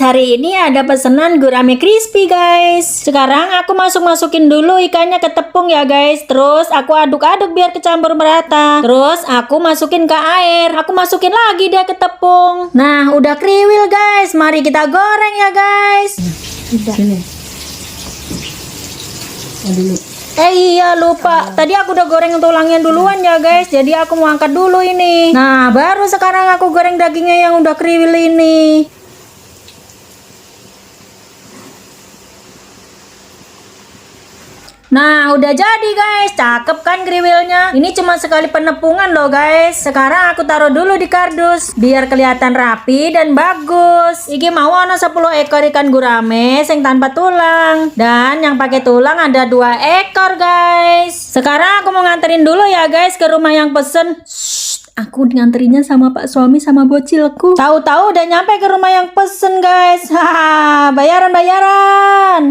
hari ini ada pesanan gurame crispy guys. Sekarang aku masukin dulu ikannya ke tepung ya guys. Terus aku aduk-aduk biar kecampur merata. Terus aku masukin ke air. Aku masukin lagi dia ke tepung. Nah, udah kriwil guys. Mari kita goreng ya guys. Sini. Dulu. Iya lupa. Tadi aku udah goreng tulangnya duluan ya guys. Jadi aku mau angkat dulu ini. Nah, baru sekarang aku goreng dagingnya yang udah kriwil ini. Nah, udah jadi guys. Cakep kan kriwilnya? Ini cuma sekali penepungan loh guys. Sekarang aku taruh dulu di kardus biar kelihatan rapi dan bagus. Iki mau ana 10 ekor ikan gurame sing tanpa tulang. Dan yang pakai tulang ada 2 ekor guys. Sekarang aku mau nganterin dulu ya guys ke rumah yang pesen. Aku nganterinnya sama pak suami sama bocilku. Tahu-tahu udah nyampe ke rumah yang pesen guys. Haha, bayaran.